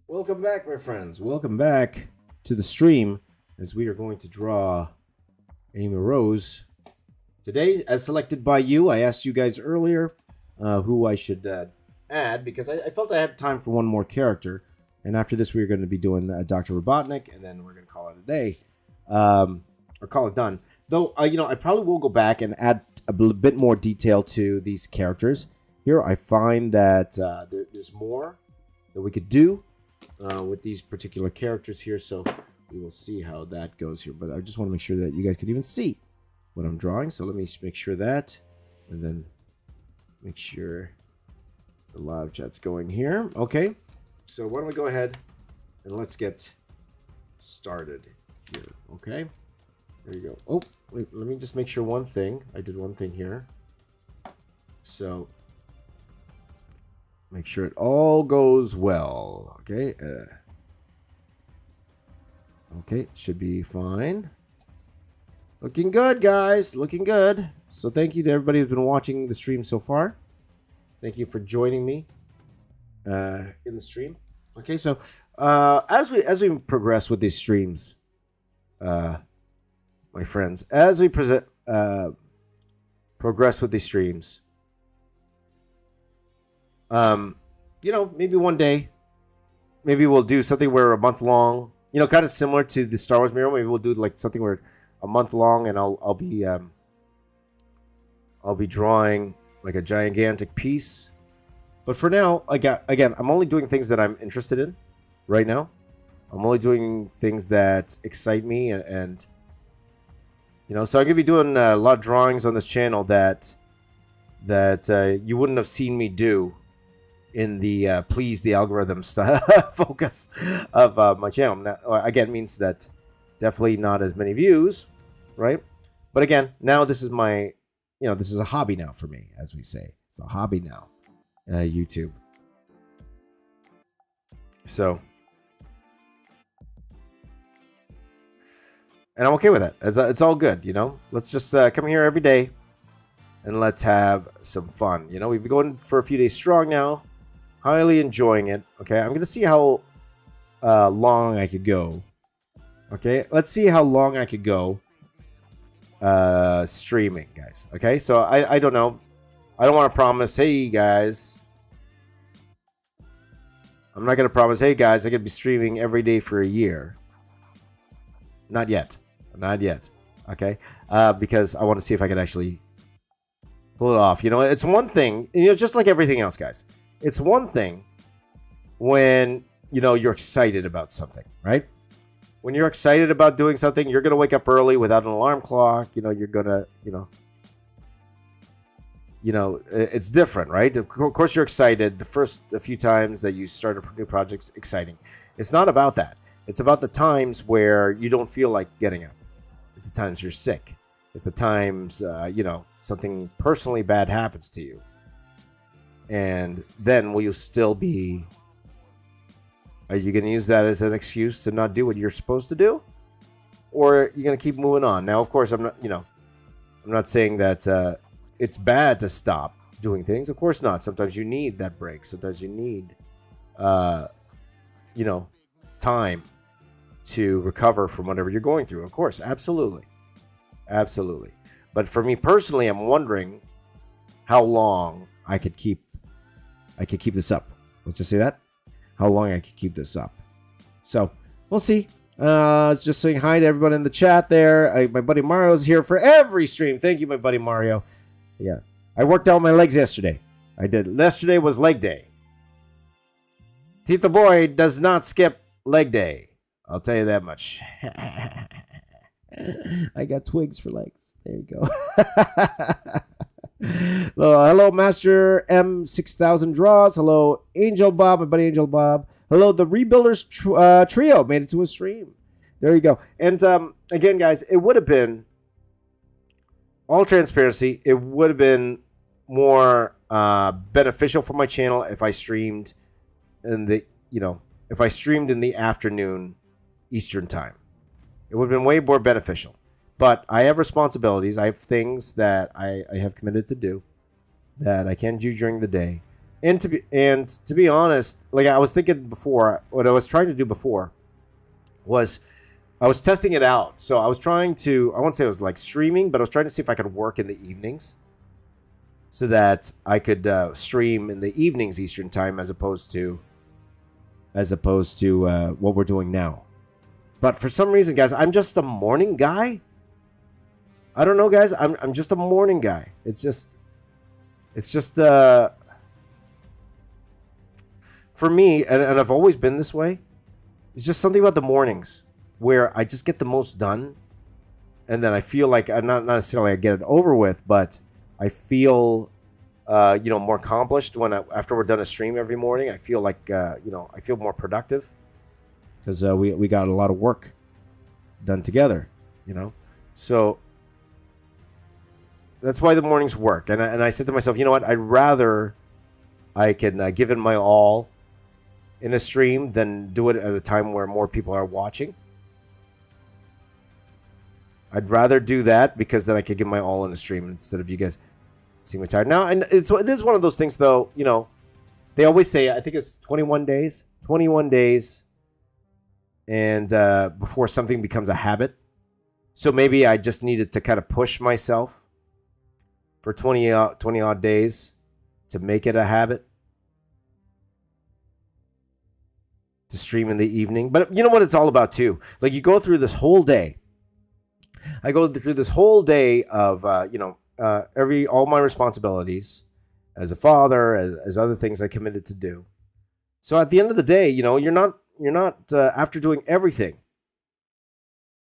Welcome back, my friends. Welcome back to the stream as we are going to draw Amy Rose. Today, as selected by you, I asked you guys earlier who I should add because I felt I had time for one more character. And after this, we're going to be doing Dr. Robotnik, and then we're going to call it a day. Or call it done. Though, I probably will go back and add a bit more detail to these characters. Here, I find that there's more that we could do with these particular characters here, so we will see how that goes here. But I just want to make sure that you guys can even see what I'm drawing, so let me make sure that, and then make sure the live chat's going here. Okay, so why don't we go ahead and let's get started here. Okay, there you go. Oh, wait, let me just make sure one thing. I did one thing here, so make sure it all goes well. Okay. Okay, should be fine. Looking good, guys. Looking good. So thank you to everybody who's been watching the stream so far. Thank you for joining me in the stream. Okay, so as we progress with these streams, my friends, as we progress with these streams, maybe one day, maybe we'll do something where a month long, kind of similar to the Star Wars mural. Maybe we'll do like something where a month long, and I'll be drawing like a gigantic piece. But for now, I'm only doing things that I'm interested in right now. I'm only doing things that excite me, and so I'm gonna be doing a lot of drawings on this channel that you wouldn't have seen me do in the please the algorithm focus of my channel. Now, again, means that definitely not as many views, right? But again, now this is my, this is a hobby now for me, as we say. It's a hobby now, YouTube. So, and I'm okay with that. It's all good, Let's just come here every day and let's have some fun. We've been going for a few days strong now. Highly enjoying it. Okay, I'm going to see how long I could go. Okay, let's see how long I could go streaming, guys. Okay, so I don't know. I don't want to promise, hey, guys. I'm not going to promise, hey, guys, I'm going to be streaming every day for a year. Not yet. Not yet. Okay, because I want to see if I can actually pull it off. It's one thing, just like everything else, guys. It's one thing when, you're excited about something, right? When you're excited about doing something, you're going to wake up early without an alarm clock. You're going to, it's different, right? Of course, you're excited. A few times that you start a new project, exciting. It's not about that. It's about the times where you don't feel like getting up. It's the times you're sick. It's the times, something personally bad happens to you. And then will you still be... Are you going to use that as an excuse to not do what you're supposed to do? Or are you going to keep moving on? Now, of course, I'm not saying that it's bad to stop doing things. Of course not. Sometimes you need that break. Sometimes you need, time to recover from whatever you're going through. Of course, absolutely. Absolutely. But for me personally, I'm wondering how long I could keep this up. Let's just say that. How long I could keep this up. So, we'll see. Just saying hi to everyone in the chat there. My buddy Mario's here for every stream. Thank you, my buddy Mario. Yeah. I worked out my legs yesterday. I did. Yesterday was leg day. Tita Boy does not skip leg day. I'll tell you that much. I got twigs for legs. There you go. Hello, Master M6000 Draws. Hello, Angel Bob, my buddy Angel Bob. Hello, the Rebuilders Trio made it to a stream. There you go. And again, guys, it would have been, all transparency, it would have been more beneficial for my channel if I streamed in the afternoon Eastern time. It would have been way more beneficial. But I have responsibilities. I have things that I have committed to do that I can't do during the day. And to be honest, like I was thinking before, what I was trying to do before was I was testing it out. So I was trying to, I won't say it was like streaming, but I was trying to see if I could work in the evenings so that I could stream in the evenings Eastern time as opposed to what we're doing now. But for some reason, guys, I'm just a morning guy. I don't know, guys. I'm just a morning guy. It's just for me, and I've always been this way. It's just something about the mornings where I just get the most done, and then I feel like not necessarily I get it over with, but I feel more accomplished after we're done a stream every morning. I feel like I feel more productive because we got a lot of work done together. So that's why the mornings work. And I said to myself, you know what? I'd rather I can give it my all in a stream than do it at a time where more people are watching. I'd rather do that because then I could give my all in a stream instead of you guys seeing me tired. Now, and it is one of those things, though, they always say, I think it's 21 days. 21 days and before something becomes a habit. So maybe I just needed to kind of push myself for 20 odd days to make it a habit to stream in the evening. But you know what it's all about too? Like you go through this whole day. I go through this whole day of all my responsibilities as a father, as other things I committed to do. So at the end of the day, you're not after doing everything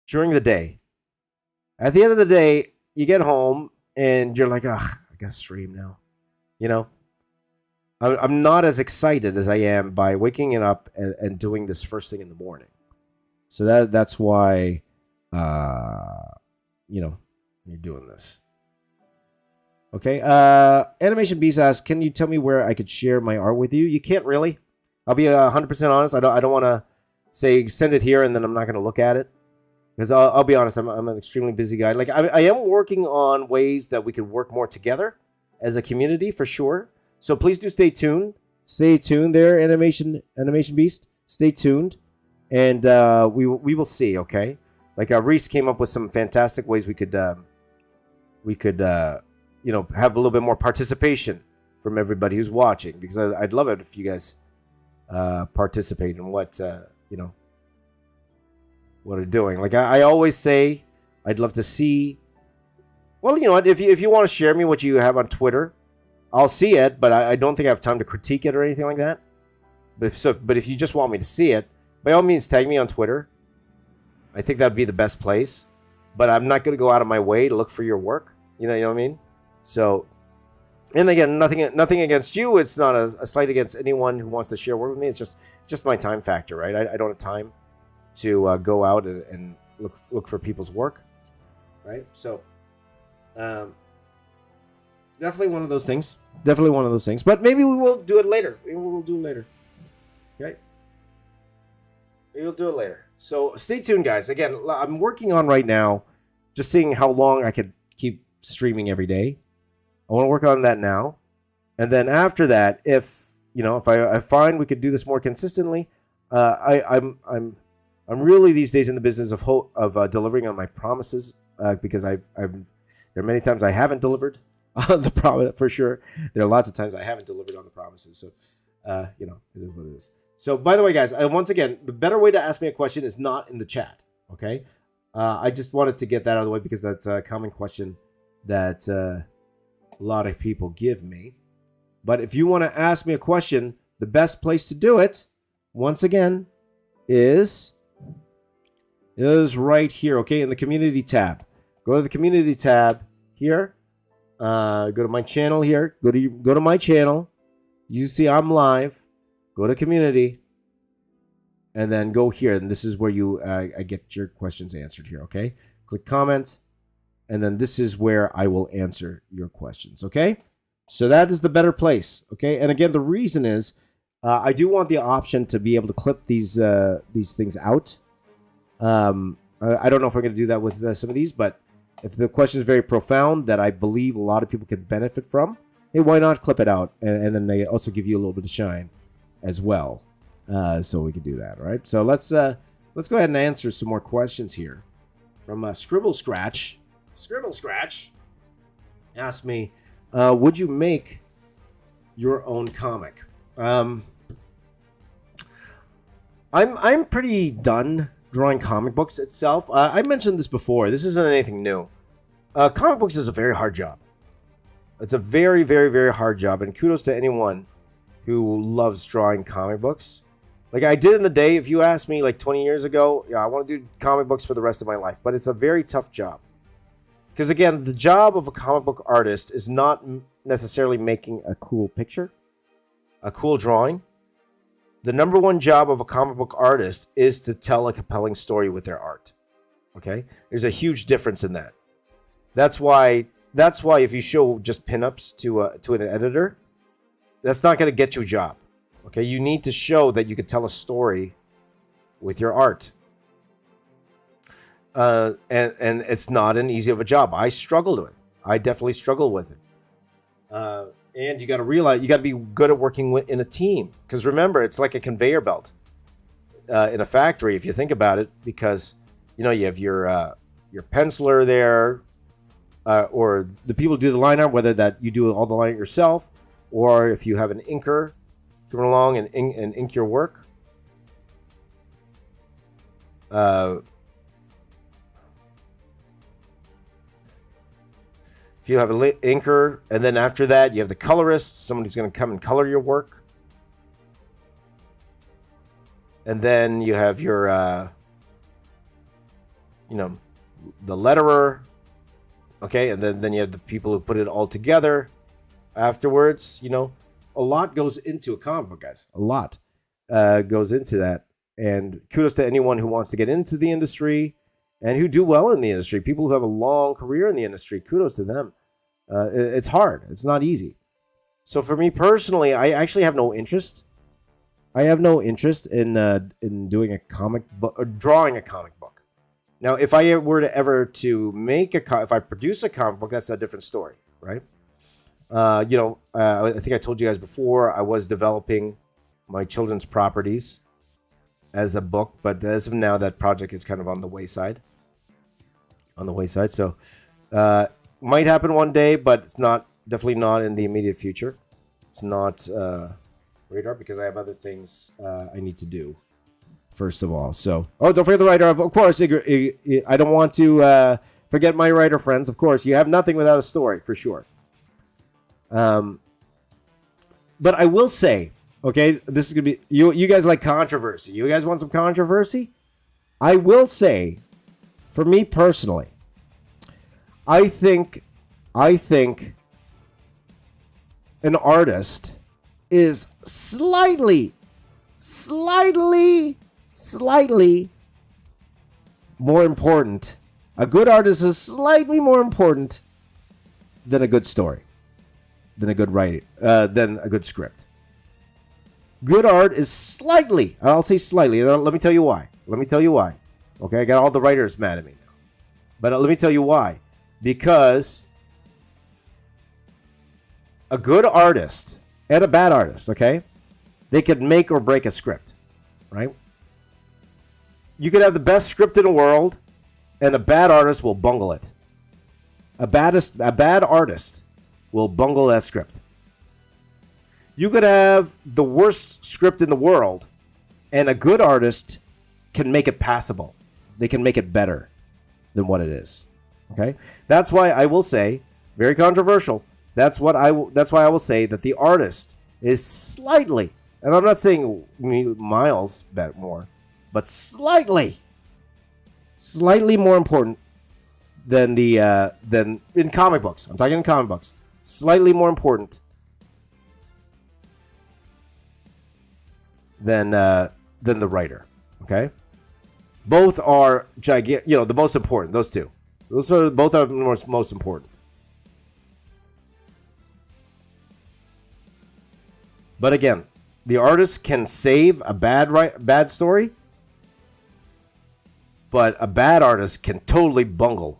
during the day. At the end of the day, you get home and you're like, I gotta stream now. I'm not as excited as I am by waking it up and doing this first thing in the morning. So that's why, you're doing this. Okay. Animation Beast asks, can you tell me where I could share my art with you? You can't really. I'll be 100% honest. I don't want to say send it here and then I'm not going to look at it. Because I'll be honest, I'm an extremely busy guy. Like I am working on ways that we could work more together as a community for sure. So please do stay tuned. Stay tuned there, Animation Beast. Stay tuned, and we will see. Okay, like Reese came up with some fantastic ways we could have a little bit more participation from everybody who's watching, because I'd love it if you guys participate in what what are doing. Like I always say, I'd love to see. Well, you know what? If you want to share me what you have on Twitter, I'll see it, but I don't think I have time to critique it or anything like that. But if you just want me to see it, by all means, tag me on Twitter. I think that'd be the best place. But I'm not going to go out of my way to look for your work. You know what I mean? So, and again, nothing against you. It's not a slight against anyone who wants to share work with me. It's just my time factor, right? I don't have time to go out and look for people's work, right? So, definitely one of those things. But maybe we will do it later. Okay? Maybe we'll do it later. So stay tuned, guys. Again, I'm working on right now, just seeing how long I could keep streaming every day. I want to work on that now, and then after that, if I find we could do this more consistently, I'm really these days in the business of delivering on my promises, because there are many times I haven't delivered on the promise, for sure. There are lots of times I haven't delivered on the promises. So, it is what it is. So, by the way, guys, once again, the better way to ask me a question is not in the chat, okay? I just wanted to get that out of the way because that's a common question that a lot of people give me. But if you want to ask me a question, the best place to do it, once again, is right here, okay? In the community tab. Go to the community tab here. Go to my channel here. Go to my channel. You see I'm live. Go to community. And then go here. And this is where you I get your questions answered here, okay? Click comments. And then this is where I will answer your questions, okay? So that is the better place, okay? And again, the reason is I do want the option to be able to clip these things out. I don't know if we're going to do that with some of these, but if the question is very profound that I believe a lot of people can benefit from, hey, why not clip it out? And then they also give you a little bit of shine as well. So we can do that, right? So let's go ahead and answer some more questions here. From Scribble Scratch. Scribble Scratch asked me, would you make your own comic? I'm pretty done drawing comic books itself. I mentioned this before. This isn't anything new. Comic books is a very hard job. It's a very, very, very hard job. And kudos to anyone who loves drawing comic books. Like I did in the day. If you asked me like 20 years ago, yeah, I want to do comic books for the rest of my life. But it's a very tough job. Because again, the job of a comic book artist is not necessarily making a cool picture, a cool drawing. The number one job of a comic book artist is to tell a compelling story with their art. Okay? There's a huge difference in that. That's why if you show just pinups to an editor, that's not going to get you a job. Okay? You need to show that you can tell a story with your art. And it's not an easy of a job. I struggled with it. I definitely struggle with it. And you got to realize you got to be good at working in a team, because remember, it's like a conveyor belt in a factory if you think about it, because you have your penciler there, or the people who do the line art, whether that you do all the line art yourself, or if you have an inker come along and ink your work. If you have an inker, and then after that, you have the colorist, someone who's going to come and color your work. And then you have your, the letterer. Okay, and then you have the people who put it all together afterwards. A lot goes into a comic book, guys. A lot goes into that. And kudos to anyone who wants to get into the industry and who do well in the industry. People who have a long career in the industry, kudos to them. It's hard. It's not easy. So for me personally, I actually have no interest. I have no interest in doing a comic book or drawing a comic book. Now, if I were to ever to make if I produce a comic book, that's a different story, right? I think I told you guys before, I was developing my children's properties as a book, but as of now, that project is kind of on the wayside. So, might happen one day, but it's definitely not in the immediate future. It's not radar, because I have other things I need to do, first of all. So, don't forget the writer. Of course, I don't want to forget my writer friends. Of course, you have nothing without a story, for sure. But I will say, okay, this is going to be... You guys like controversy. You guys want some controversy? I will say, for me personally, I think an artist is slightly more important. A good artist is slightly more important than a good story, than a good writing, than a good script. Good art is slightly, I'll say slightly, let me tell you why. Okay, I got all the writers mad at me now. But let me tell you why. Because a good artist and a bad artist, okay, they could make or break a script, right? You could have the best script in the world, and a bad artist will bungle it. A bad artist will bungle that script. You could have the worst script in the world, and a good artist can make it passable. They can make it better than what it is. Okay? That's why I will say, very controversial, that's why I will say that the artist is slightly, and I'm not saying miles more, but slightly more important than than in comic books. I'm talking in comic books. Slightly more important than the writer. Okay? Both are gigantic, the most important, those two. Both are the most important. But again, the artist can save a bad story, but a bad artist can totally bungle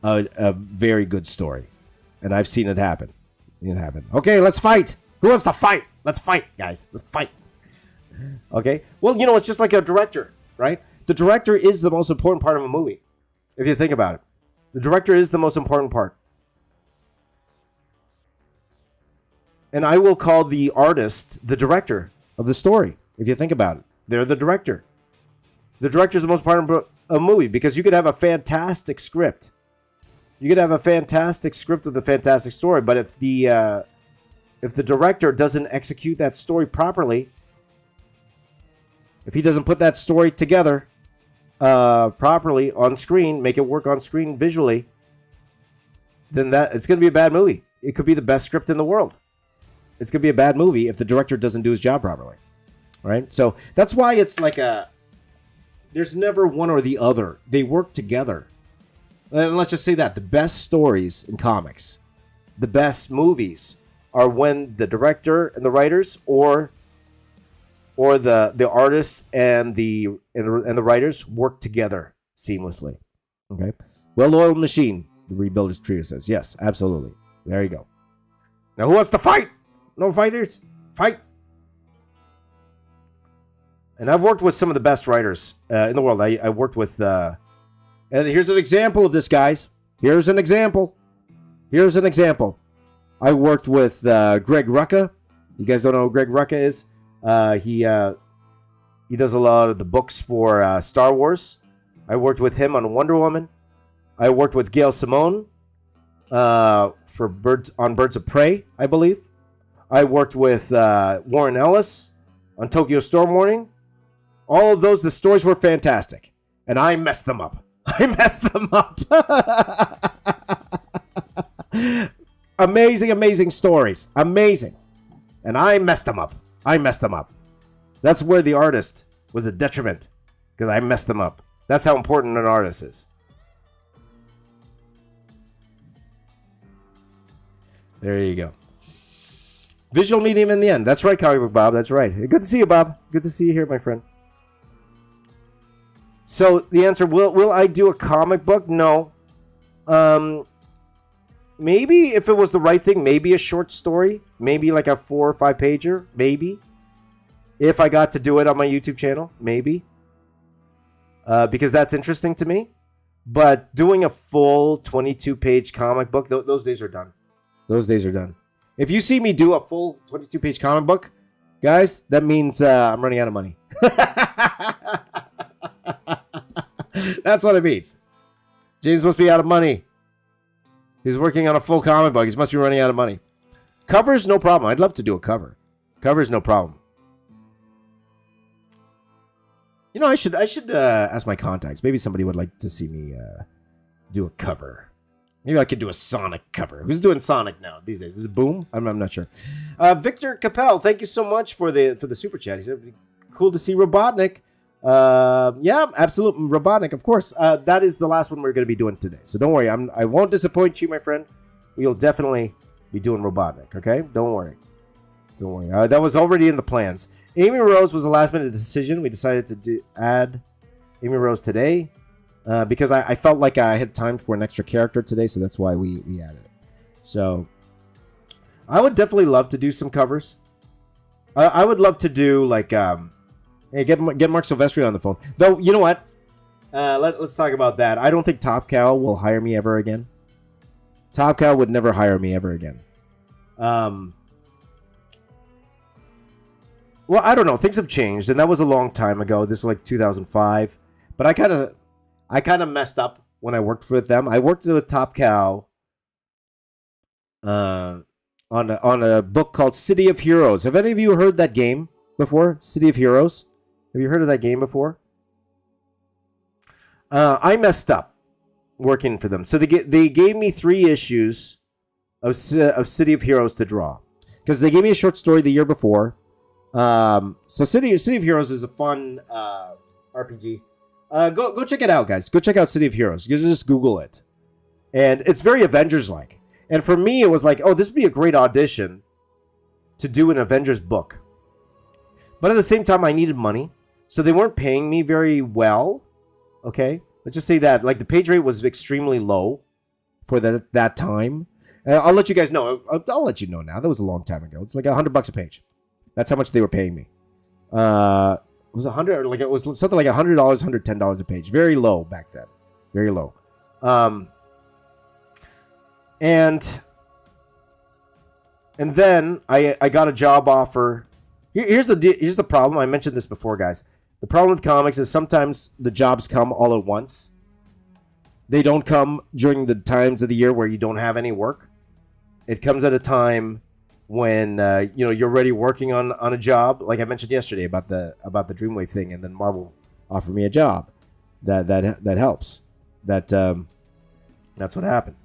a very good story. And I've seen it happen. It happened. Okay, let's fight. Who wants to fight? Let's fight, guys. Let's fight. Okay. Well, it's just like a director, right? The director is the most important part of a movie, if you think about it. The director is the most important part. And I will call the artist the director of the story, if you think about it. They're the director. The director is the most important part of a movie because you could have a fantastic script. You could have a fantastic script with a fantastic story, but if the director doesn't execute that story properly, if he doesn't put that story together properly on screen, make it work on screen visually, then it's going to be a bad movie. It could be the best script in the world. It's going to be a bad movie if the director doesn't do his job properly, right? So that's why it's like there's never one or the other. They work together. And let's just say that the best stories in comics, the best movies are when the director and the writers or the artists and the writers work together seamlessly. Okay. Well-oiled machine, the Rebuilders Trio says. Yes, absolutely. There you go. Now who wants to fight? No fighters? Fight. And I've worked with some of the best writers in the world. I worked with... and here's an example of this, guys. Here's an example. I worked with Greg Rucka. You guys don't know who Greg Rucka is? He does a lot of the books for Star Wars. I worked with him on Wonder Woman. I worked with Gail Simone for Birds of Prey, I believe. I worked with Warren Ellis on Tokyo Storm Warning. All of those, the stories were fantastic. And I messed them up. Amazing stories. Amazing. And I messed them up. That's where the artist was a detriment. Because I messed them up. That's how important an artist is. There you go. Visual medium in the end. That's right, Comic Book Bob. That's right. Good to see you, Bob. Good to see you here, my friend. So the answer, will I do a comic book? No. Maybe if it was the right thing, maybe a short story, maybe like a 4 or 5 pager, maybe. If I got to do it on my YouTube channel, maybe. Because that's interesting to me. But doing a full 22-page comic book, those days are done. If you see me do a full 22-page comic book, guys, that means I'm running out of money. That's what it means. James must be out of money. He's working on a full comic book. He must be running out of money. Covers, no problem. I'd love to do a cover. Covers, no problem. I should ask my contacts. Maybe somebody would like to see me do a cover. Maybe I could do a Sonic cover. Who's doing Sonic now these days? Is it Boom? I'm not sure. Victor Capel, thank you so much for the super chat. He said, cool to see Robotnik. Yeah, absolutely. Robotnik, of course. That is the last one we're going to be doing today. So don't worry. I won't disappoint you, my friend. We'll definitely be doing Robotnik, okay? Don't worry. That was already in the plans. Amy Rose was a last-minute decision. We decided to add Amy Rose today because I felt like I had time for an extra character today, so that's why we added it. So I would definitely love to do some covers. I would love to do like... Hey, get Mark Silvestri on the phone. Though, you know what? Let's talk about that. I don't think Top Cow will hire me ever again. Top Cow would never hire me ever again. Well, I don't know. Things have changed, and that was a long time ago. This was like 2005. But I kind of messed up when I worked with them. I worked with Top Cow on a book called City of Heroes. Have any of you heard that game before? City of Heroes? Have you heard of that game before? I messed up working for them. So they gave me 3 issues of City of Heroes to draw. Because they gave me a short story the year before. So City of Heroes is a fun RPG. Go check it out, guys. Go check out City of Heroes. You just Google it. And it's very Avengers-like. And for me, it was like, oh, this would be a great audition to do an Avengers book. But at the same time, I needed money. So they weren't paying me very well. Okay? Let's just say that. Like, the page rate was extremely low for that time. And I'll let you guys know. I'll let you know now. That was a long time ago. It's like $100 a page. That's how much they were paying me. It was it was something like $100, $110 a page. Very low back then. Very low. And then I got a job offer. Here's the problem. I mentioned this before, guys. The problem with comics is sometimes the jobs come all at once. They don't come during the times of the year where you don't have any work. It comes at a time when you're already working on a job, like I mentioned yesterday about the Dreamwave thing, and then Marvel offered me a job. That helps. That's what happened.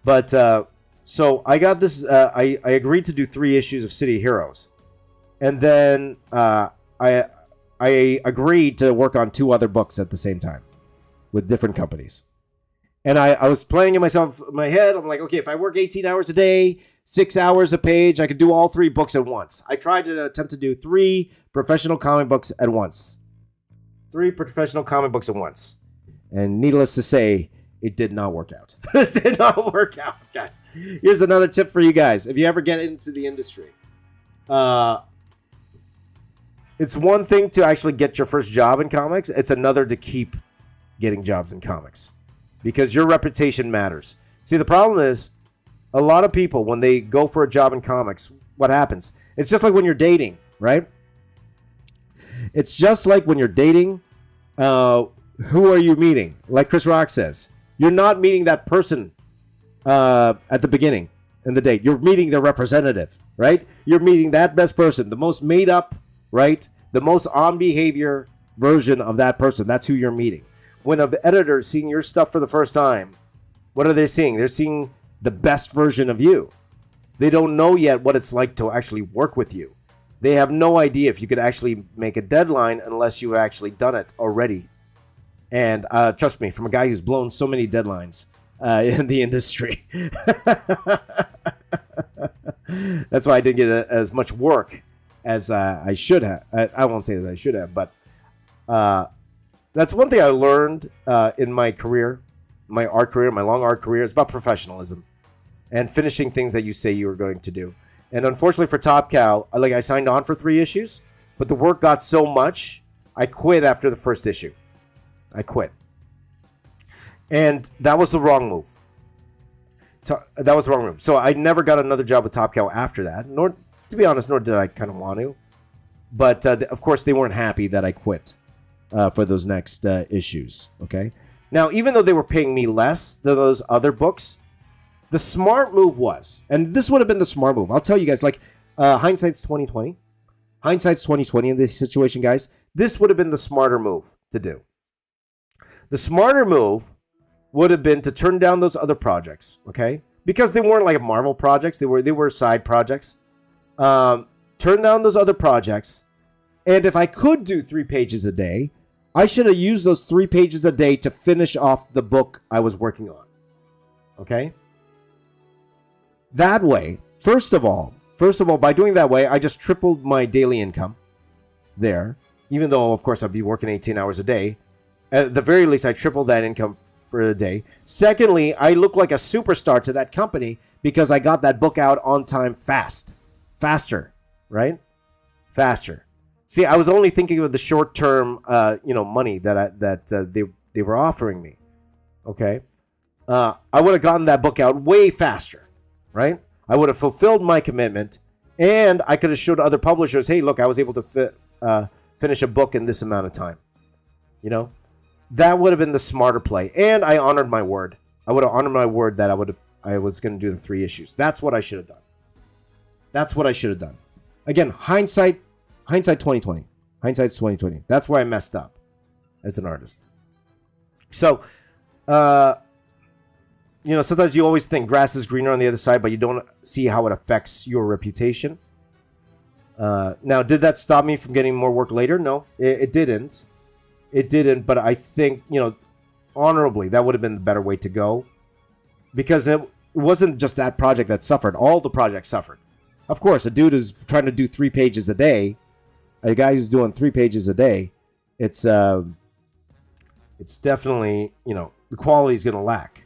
But so I got this. I agreed to do 3 issues of City Heroes, and then I agreed to work on 2 other books at the same time with different companies. And I was playing in my head. I'm like, okay, if I work 18 hours a day, 6 hours a page, I could do all 3 books at once. I tried to attempt to do 3 professional comic books at once. 3 professional comic books at once. And needless to say, it did not work out. It did not work out, guys. Here's another tip for you guys. If you ever get into the industry, it's one thing to actually get your first job in comics. It's another to keep getting jobs in comics. Because your reputation matters. See, the problem is, a lot of people, when they go for a job in comics, what happens? It's just like when you're dating, right? It's just like when you're dating, who are you meeting? Like Chris Rock says, you're not meeting that person at the beginning in the date. You're meeting their representative, right? You're meeting that best person, the most made up, right? The most on behavior version of that person. That's who you're meeting. When an editor is seeing your stuff for the first time, what are they seeing? They're seeing the best version of you. They don't know yet what it's like to actually work with you. They have no idea if you could actually make a deadline unless you've actually done it already. And trust me, from a guy who's blown so many deadlines in the industry. That's why I didn't get as much work as I should have. I won't say that I should have, but that's one thing I learned in my career, my art career, my long art career. It's about professionalism and finishing things that you say you were going to do. And unfortunately for Top Cow, I signed on for 3 issues, but the work got so much, I quit after the first issue. I quit. And that was the wrong move. That was the wrong move. So I never got another job with Top Cow after that, nor, to be honest, nor did I kind of want to. But, of course, they weren't happy that I quit. For those next issues, okay? Now, even though they were paying me less than those other books, the smart move was, and this would have been the smart move. I'll tell you guys, hindsight's 2020. Hindsight's 2020 in this situation, guys. This would have been the smarter move to do. The smarter move would have been to turn down those other projects, okay? Because they weren't like Marvel projects. They were side projects. Turn down those other projects. And if I could do 3 pages a day, I should have used those 3 pages a day to finish off the book I was working on. Okay? That way, first of all, by doing that way, I just tripled my daily income there. Even though, of course, I'd be working 18 hours a day. At the very least, I tripled that income for the day. Secondly, I look like a superstar to that company because I got that book out on time faster, right? Faster. See, I was only thinking of the short-term, money that they were offering me. Okay, I would have gotten that book out way faster, right? I would have fulfilled my commitment, and I could have showed other publishers, hey, look, I was able to finish a book in this amount of time. You know, that would have been the smarter play, and I honored my word. I would have honored my word that I was going to do the 3 issues. That's what I should have done. Again, hindsight 2020. Hindsight's 2020. That's where I messed up as an artist. So, sometimes you always think grass is greener on the other side, but you don't see how it affects your reputation. Now, did that stop me from getting more work later? No, it didn't. It didn't, but I think, honorably, that would have been the better way to go. Because it wasn't just that project that suffered. All the projects suffered. Of course, a dude is trying to do 3 pages a day. A guy who's doing 3 pages a day, it's definitely, the quality is going to lack.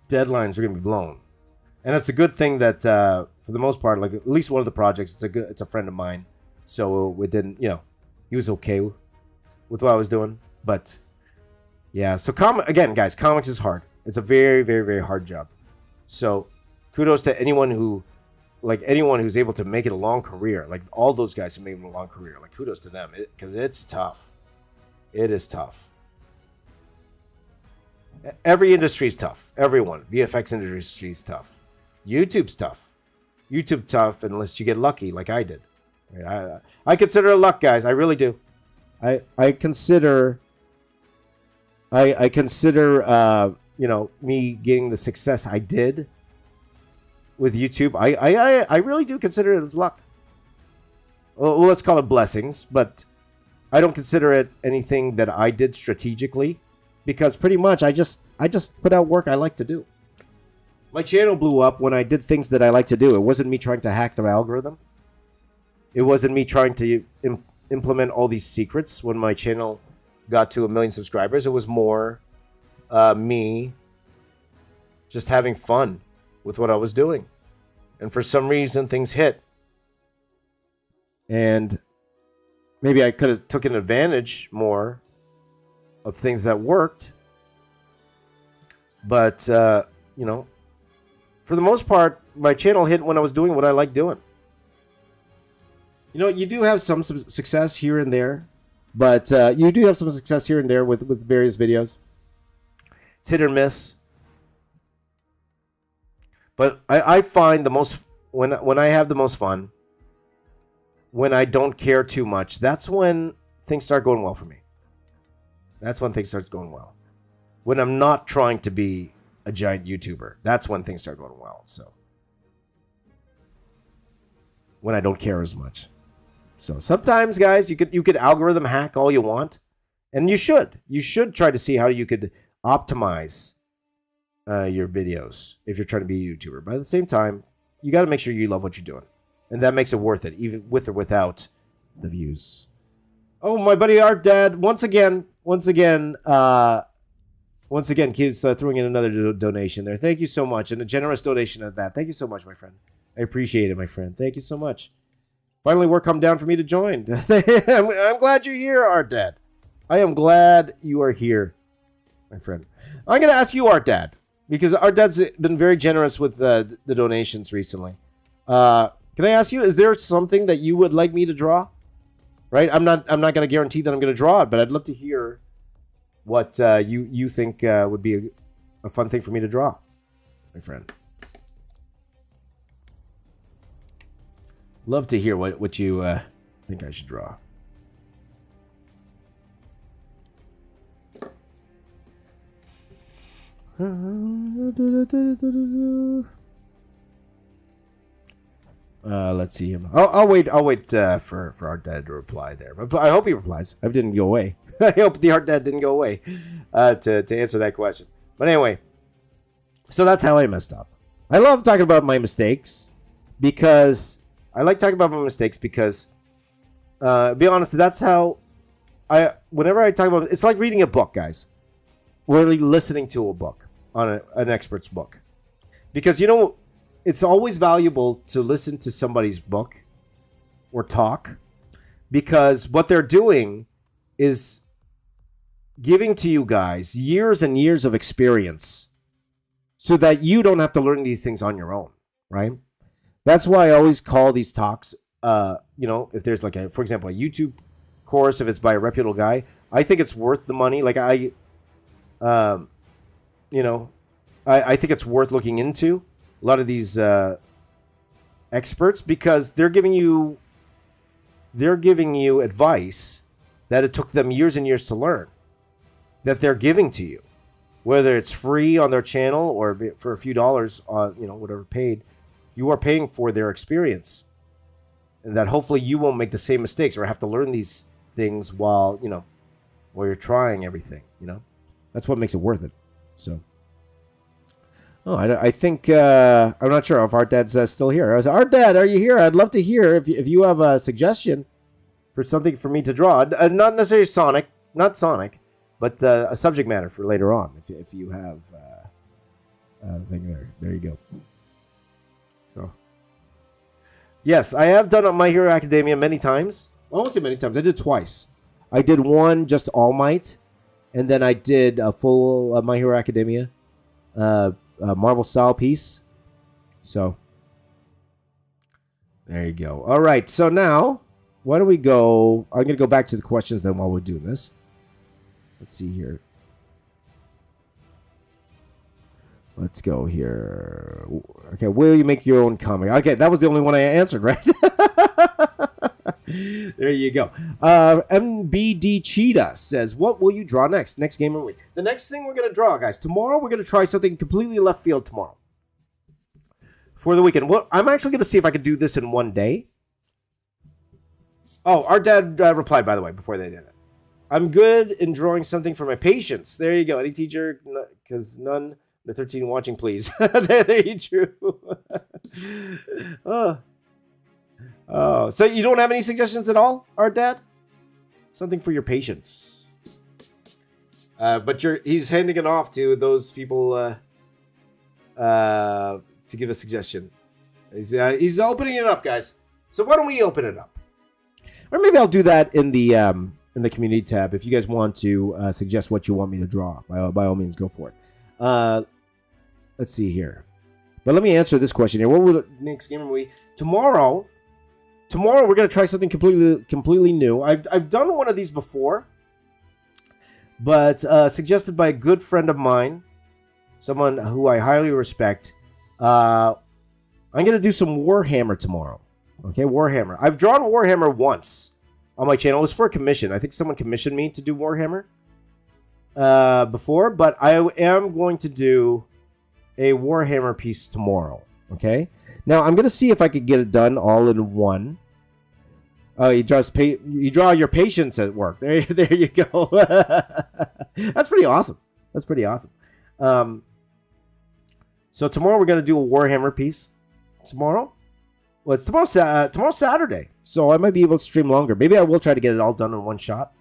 Deadlines are going to be blown. And it's a good thing that for the most part, like at least one of the projects, it's a friend of mine, so it didn't, he was okay with what I was doing. But yeah, so again, guys, comics is hard. It's a very, very, very hard job. So kudos to anyone who's able to make it a long career, like all those guys who made it a long career. Like kudos to them, because it's tough. It is tough. Every industry is tough. Everyone, VFX industry is tough. YouTube's tough. YouTube tough unless you get lucky, like I did. I consider it luck, guys. I really do. I consider me getting the success I did with YouTube. I really do consider it as luck. Well, let's call it blessings, but I don't consider it anything that I did strategically, because pretty much I just put out work I like to do. My channel blew up when I did things that I like to do. It wasn't me trying to hack their algorithm. It wasn't me trying to implement all these secrets when my channel got to 1 million subscribers. It was more me just having fun with what I was doing. And for some reason, things hit. And maybe I could have taken advantage more of things that worked. But, for the most part, my channel hit when I was doing what I like doing. You do have some success here and there, but you do have some success here and there with various videos. It's hit or miss. But I find the most, when I have the most fun, when I don't care too much, that's when things start going well for me. That's when things start going well. When I'm not trying to be a giant YouTuber, that's when things start going well. So when I don't care as much. So sometimes, guys, you could algorithm hack all you want, and you should try to see how you could optimize your videos if you're trying to be a YouTuber. But at the same time, you got to make sure you love what you're doing, and that makes it worth it, even with or without the views. Oh, my buddy Art Dad once again keeps throwing in another donation there. Thank you so much, and a generous donation at that. Thank you so much, my friend. I appreciate it, my friend. Thank you so much. Finally, work come down for me to join. I'm glad you're here, Art Dad. I am glad you are here, my friend. I'm going to ask you, Art Dad, because Art Dad's been very generous with the donations recently. Can I ask you, is there something that you would like me to draw? Right? I'm not going to guarantee that I'm going to draw it, but I'd love to hear what you think would be a fun thing for me to draw, my friend. Love to hear what you think I should draw. Let's see him. I'll wait for Art Dad to reply there. But I hope he replies. I didn't go away. I hope the Art Dad didn't go away to answer that question. But anyway, so that's how I messed up. I love talking about my mistakes because be honest, that's how whenever I talk about it, it's like reading a book, guys. We're really listening to a book on an expert's book. Because, it's always valuable to listen to somebody's book or talk, because what they're doing is giving to you guys years and years of experience so that you don't have to learn these things on your own, right? That's why I always call these talks, if there's like for example, a YouTube course, if it's by a reputable guy, I think it's worth the money. Like I think it's worth looking into a lot of these experts, because they're giving you advice that it took them years and years to learn, that they're giving to you, whether it's free on their channel or for a few dollars on whatever paid. You are paying for their experience, and that hopefully you won't make the same mistakes or have to learn these things while you're trying everything. That's what makes it worth it. So, I think I'm not sure if Art Dad's still here. I was Art Dad, are you here? I'd love to hear if you have a suggestion for something for me to draw. Not necessarily not Sonic, but a subject matter for later on. If you have a thing there, you go. Yes, I have done My Hero Academia many times. I won't say many times. I did twice. I did one just All Might, and then I did a full My Hero Academia Marvel style piece. So there you go. All right. So now, why don't we go? I'm going to go back to the questions then while we're doing this. Let's see here. Let's go here. Okay, will you make your own comic? Okay, that was the only one I answered, right? There you go. MBD Cheetah says, what will you draw next? Next game of the week. The next thing we're going to draw, guys, tomorrow we're going to try something completely left field tomorrow. For the weekend. Well, I'm actually going to see if I can do this in one day. Oh, our dad replied, by the way, before they did it. I'm good in drawing something for my patients. There you go. Any teacher, because none... The 13 watching, please. There you true. Oh, so you don't have any suggestions at all, Art Dad? Something for your patients. But he's handing it off to those people to give a suggestion. He's opening it up, guys. So why don't we open it up? Or maybe I'll do that in the community tab. If you guys want to suggest what you want me to draw, by all means, go for it. Let's see here. But let me answer this question here. What will the next game of the week? Tomorrow we're going to try something completely new. I've done one of these before, but suggested by a good friend of mine, someone who I highly respect. I'm going to do some Warhammer tomorrow. Okay, Warhammer. I've drawn Warhammer once on my channel. It was for a commission. I think someone commissioned me to do Warhammer before, but I am going to do a Warhammer piece tomorrow. Okay, now I'm gonna see if I could get it done all in one. Oh, you draw your patients at work. There you go. That's pretty awesome. So tomorrow we're gonna do a Warhammer piece. Tomorrow, well, it's tomorrow's Saturday, so I might be able to stream longer. Maybe I will try to get it all done in one shot.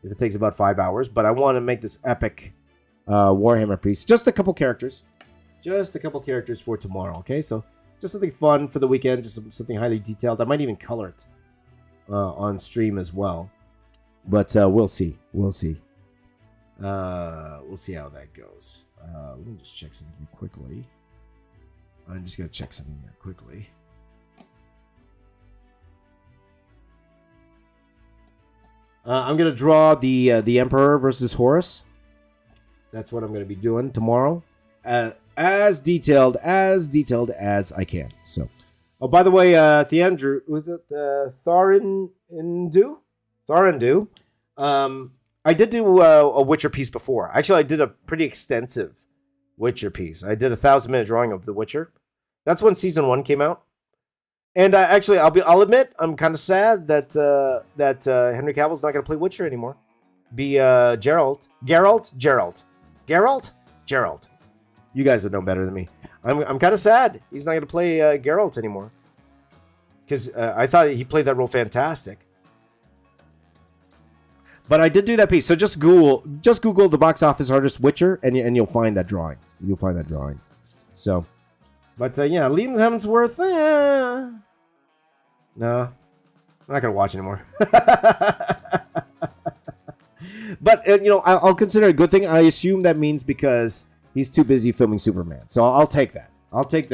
If it takes about 5 hours, but I want to make this epic Warhammer piece. Just a couple characters. For tomorrow, okay? So, just something fun for the weekend, just something highly detailed. I might even color it on stream as well. But we'll see. We'll see how that goes. Let me just check something here quickly. I'm just going to check something here quickly. I'm going to draw the Emperor versus Horus. That's what I'm going to be doing tomorrow. As detailed as I can. So, oh, by the way, Theandrew, was it Tharindu? I did do a Witcher piece before. Actually, I did a pretty extensive Witcher piece. I did a 1,000-minute drawing of The Witcher. That's when season 1 came out. And actually, I'll admit, I'm kind of sad that Henry Cavill's not going to play Witcher anymore. Be Geralt. You guys would know better than me. I'm kind of sad he's not going to play Geralt anymore. Because I thought he played that role fantastic. But I did do that piece. So just Google the box office artist Witcher, and you'll find that drawing. So, but yeah, Liam Hemsworth. No, I'm not gonna watch anymore. But I'll consider it a good thing. I assume that means because he's too busy filming Superman. So I'll take that. I'll take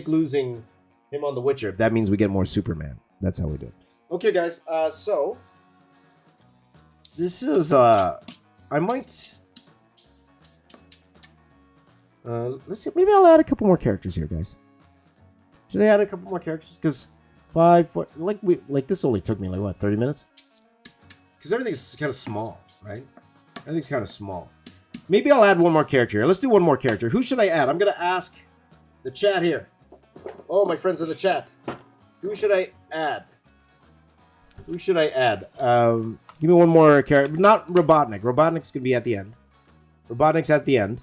losing him on The Witcher if that means we get more Superman. That's how we do it. Okay, guys. So this is I might. Let's see. Maybe I'll add a couple more characters here, guys. Should I add a couple more characters? Because 5, 4, like this only took me 30 minutes. Because everything's kind of small, right? Everything's kind of small. Maybe I'll add one more character here. Let's do one more character. Who should I add? I'm gonna ask the chat here. Oh, my friends in the chat. Who should I add? Give me one more character. Not Robotnik. Robotnik's gonna be at the end. Robotnik's at the end.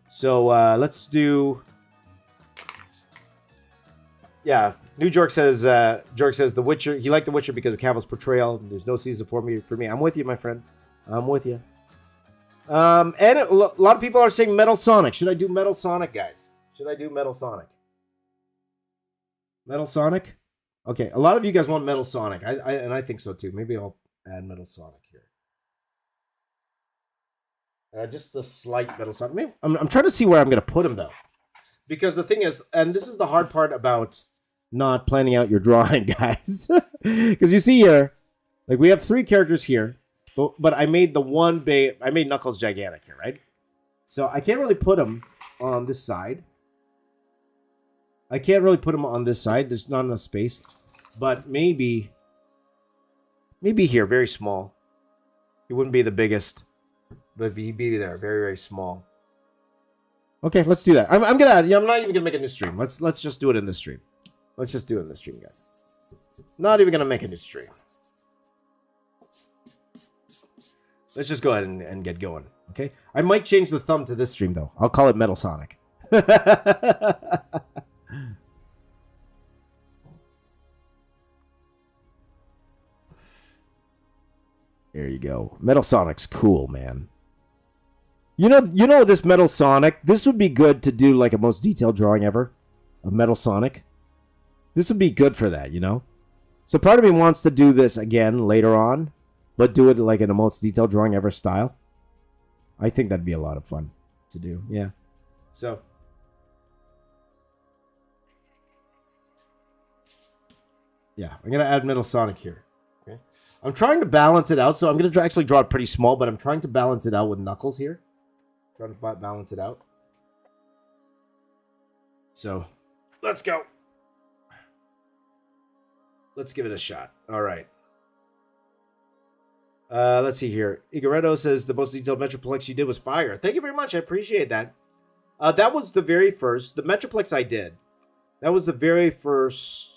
So let's do. Yeah, New Jork says The Witcher. He liked The Witcher because of Cavill's portrayal. There's no season for me. I'm with you, my friend. I'm with you. And a lot of people are saying Metal Sonic. Should I do Metal Sonic, guys? Metal Sonic? Okay, a lot of you guys want Metal Sonic. I think so too. Maybe I'll add Metal Sonic here. Just a slight Metal Sonic. Maybe, I'm trying to see where I'm going to put him, though. Because the thing is, and this is the hard part about not planning out your drawing, guys. Because you see here, like we have 3 characters here, but I made I made Knuckles gigantic here, right? So I can't really put him on this side. I can't really put him on this side. There's not enough space. But maybe here, very small. He wouldn't be the biggest, but he'd be there, very, very small. Okay, let's do that. I'm not even gonna make a new stream. Let's just do it in this stream. Let's just do it in this stream, guys. Not even gonna make a new stream. Let's just go ahead and get going. Okay. I might change the thumb to this stream though. I'll call it Metal Sonic. There you go. Metal Sonic's cool, man. You know this Metal Sonic, this would be good to do like a most detailed drawing ever of Metal Sonic. This would be good for that, you know? So part of me wants to do this again later on, but do it like in a most detailed drawing ever style. I think that'd be a lot of fun to do. Yeah. So yeah, I'm going to add Metal Sonic here. Okay. I'm trying to balance it out, so I'm going to actually draw it pretty small, but I'm trying to balance it out with Knuckles here. Trying to balance it out. So, let's go. Let's give it a shot. All right. Let's see here. Igaretto says the most detailed Metroplex you did was fire. Thank you very much. I appreciate that. That was the very first. The Metroplex I did. That was the very first.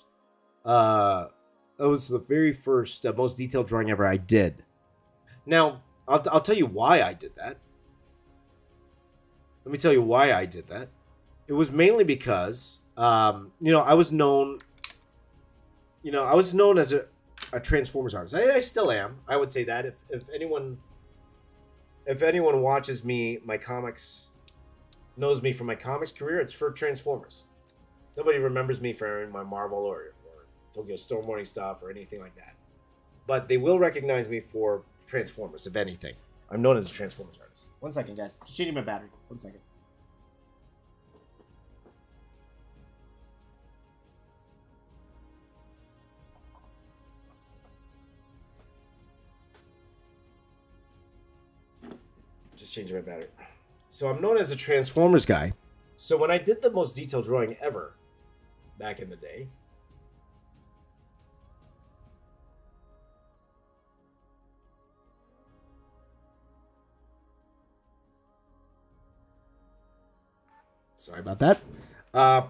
That was the very first most detailed drawing ever I did. Now, I'll tell you why I did that. Let me tell you why I did that. It was mainly because, I was known. I was known as a Transformers artist. I still am. I would say that if anyone watches me, my comics, knows me from my comics career, it's for Transformers. Nobody remembers me for my Marvel or Tokyo Storm Morning stuff or anything like that. But they will recognize me for Transformers, if anything. I'm known as a Transformers artist. 1 second, guys. Just changing my battery. 1 second. Just changing my battery. So I'm known as a Transformers guy. So when I did the most detailed drawing ever back in the day, sorry about that.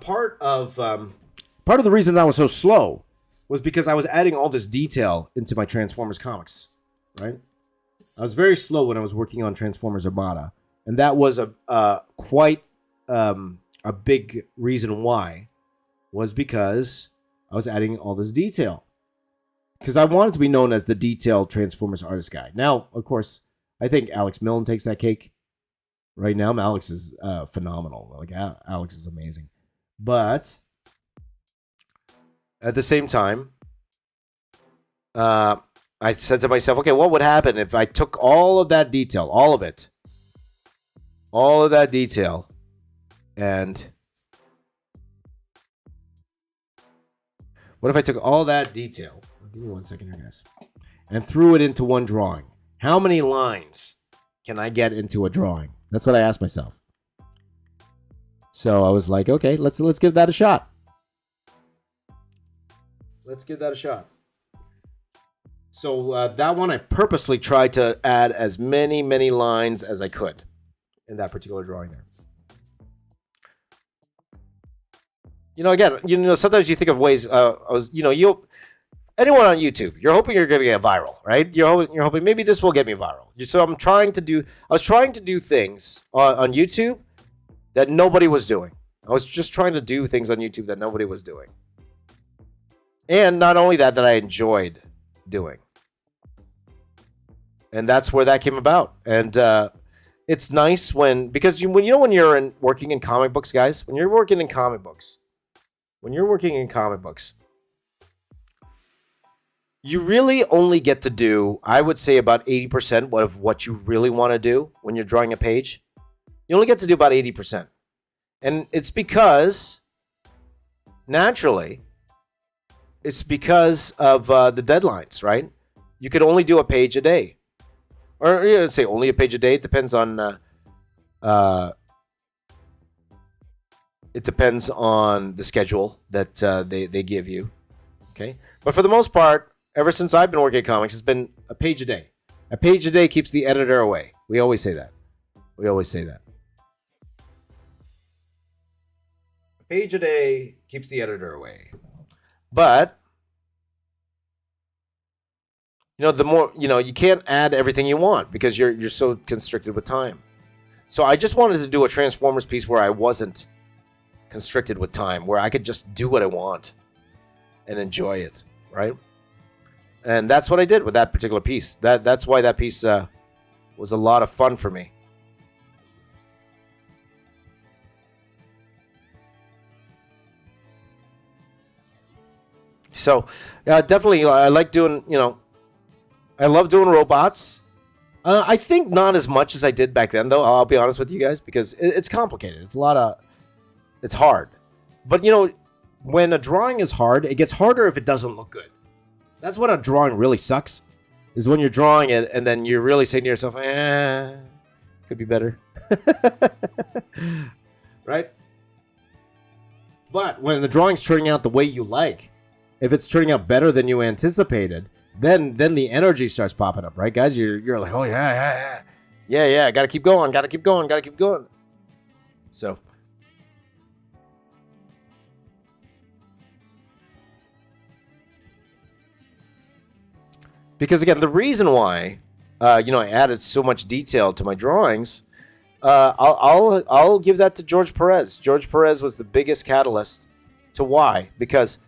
Part of the reason that I was so slow was because I was adding all this detail into my Transformers comics, right? I was very slow when I was working on Transformers Armada, and that was quite a big reason why, was because I was adding all this detail. Because I wanted to be known as the detailed Transformers artist guy. Now, of course, I think Alex Milne takes that cake. Right now, Alex is phenomenal. Like Alex is amazing, but at the same time, I said to myself, okay, what would happen if I took all of that detail, all of that detail, and what if I took all that detail? Give me 1 second here, guys, and threw it into one drawing? How many lines can I get into a drawing? That's what I asked myself. So I was like, okay, let's give that a shot. Let's give that a shot. So that one, I purposely tried to add as many lines as I could in that particular drawing there. Again, sometimes you think of ways. Anyone on YouTube, you're hoping you're going to get viral, right? You're hoping maybe this will get me viral. So I was trying to do things on YouTube that nobody was doing. I was just trying to do things on YouTube that nobody was doing. And not only that I enjoyed doing. And that's where that came about. And it's nice when you're working in comic books, guys, when you're working in comic books, when you're working in comic books, you really only get to do, I would say, about 80% of what you really want to do when you're drawing a page. You only get to do about 80%. And it's because, naturally, it's because of the deadlines, right? You could only do a page a day. Or, let's say only a page a day. It depends on... it depends on the schedule that they give you. Okay? But for the most part, ever since I've been working at comics, it's been a page a day. A page a day keeps the editor away. We always say that. A page a day keeps the editor away. But, the more, you can't add everything you want because you're so constricted with time. So I just wanted to do a Transformers piece where I wasn't constricted with time, where I could just do what I want and enjoy it, right? And that's what I did with that particular piece. That's why that piece was a lot of fun for me. So, definitely, I like doing, I love doing robots. I think not as much as I did back then, though. I'll be honest with you guys, because it's complicated. It's hard. But, when a drawing is hard, it gets harder if it doesn't look good. That's when a drawing really sucks, is when you're drawing it and then you're really saying to yourself, could be better. Right? But when the drawing's turning out the way you like, if it's turning out better than you anticipated, then the energy starts popping up, right, guys? You're like, oh, yeah, gotta keep going. So... Because, again, the reason why, I added so much detail to my drawings, I'll give that to George Perez. George Perez was the biggest catalyst to why. Because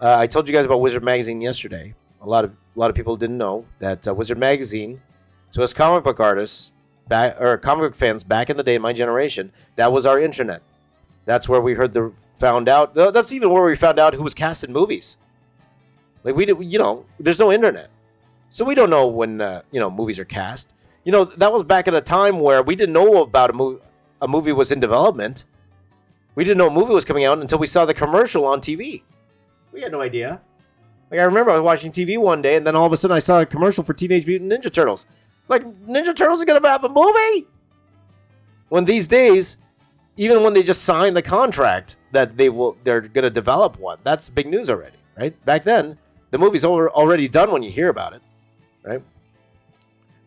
I told you guys about Wizard Magazine yesterday. A lot of people didn't know that Wizard Magazine, so as comic book artists, comic book fans back in the day, in my generation, that was our internet. That's where we found out. That's even where we found out who was cast in movies. Like, there's no internet. So we don't know when, movies are cast. That was back at a time where we didn't know about a movie was in development. We didn't know a movie was coming out until we saw the commercial on TV. We had no idea. Like, I remember I was watching TV one day, and then all of a sudden I saw a commercial for Teenage Mutant Ninja Turtles. Like, Ninja Turtles are going to have a movie? When these days, even when they just sign the contract that they're going to develop one, that's big news already, right? Back then, the movie's already done when you hear about it. Right,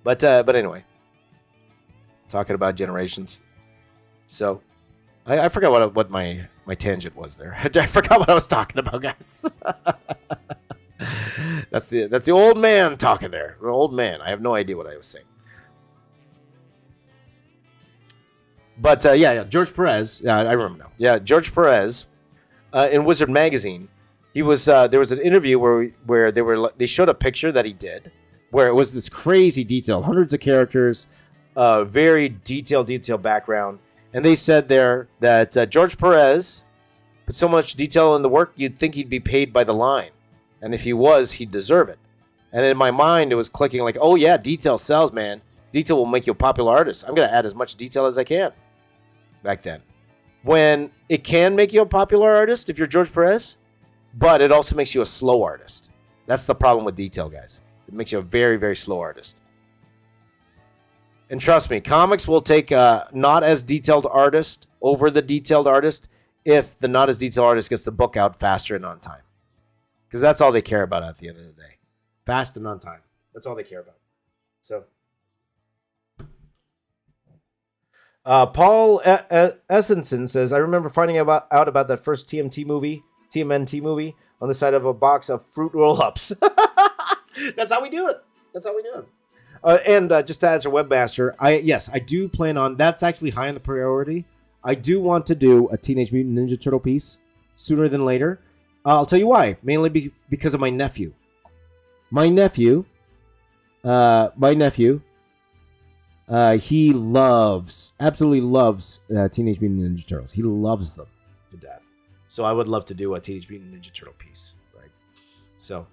but anyway, talking about generations. So, I forgot what my tangent was there. I forgot what I was talking about, guys. That's the old man talking there. The old man. I have no idea what I was saying. But George Perez. Yeah, I remember now. Yeah, George Perez, in Wizard Magazine, he was. There was an interview where they showed a picture that he did, where it was this crazy detail, hundreds of characters, very detailed background. And they said there that George Perez put so much detail in the work, you'd think he'd be paid by the line. And if he was, he'd deserve it. And in my mind, it was clicking like, oh yeah, detail sells, man. Detail will make you a popular artist. I'm going to add as much detail as I can. Back then. When it can make you a popular artist if you're George Perez, but it also makes you a slow artist. That's the problem with detail, guys. It makes you a very, very slow artist. And trust me, comics will take a not as detailed artist over the detailed artist if the not as detailed artist gets the book out faster and on time. Because that's all they care about at the end of the day. Fast and on time. That's all they care about. So, Paul Essenson says, I remember finding out about that first TMNT movie on the side of a box of fruit roll-ups. That's how we do it. And just to answer Webmaster, I do plan on, that's actually high on the priority. I do want to do a Teenage Mutant Ninja Turtle piece sooner than later. I'll tell you why. Mainly because of my nephew. My nephew, he absolutely loves Teenage Mutant Ninja Turtles. He loves them to death. So I would love to do a Teenage Mutant Ninja Turtle piece, right? So,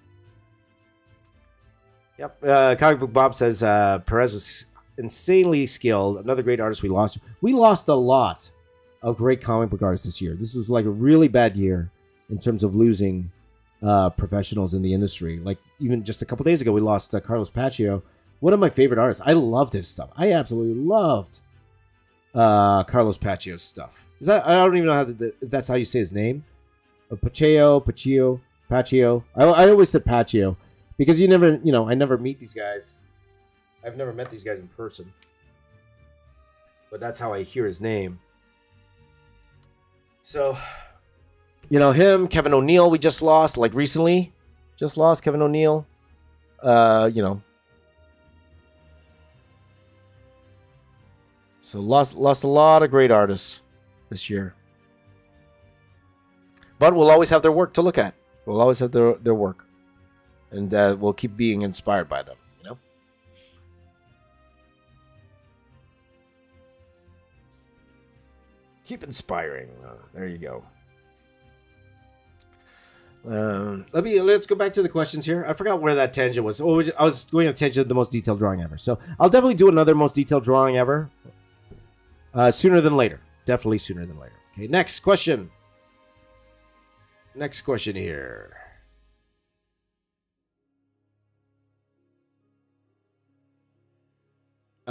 yep. Comic Book Bob says Perez was insanely skilled. Another great artist we lost. We lost a lot of great comic book artists this year. This was like a really bad year in terms of losing professionals in the industry. Like even just a couple days ago, we lost Carlos Paccio, one of my favorite artists. I loved his stuff. I absolutely loved Carlos Paccio's stuff. Is that, I don't even know if that's how you say his name. Paccio. I always said Paccio because I never meet these guys. I've never met these guys in person, but that's how I hear his name. So, him, Kevin O'Neill, we just lost, like recently. Just lost Kevin O'Neill. So lost a lot of great artists this year. But we'll always have their work to look at. We'll always have their work. And we'll keep being inspired by them, Keep inspiring. There you go. Let's go back to the questions here. I forgot where that tangent was. Oh, I was going on a tangent of the most detailed drawing ever. So I'll definitely do another most detailed drawing ever. Sooner than later. Definitely sooner than later. Okay, next question. Next question here.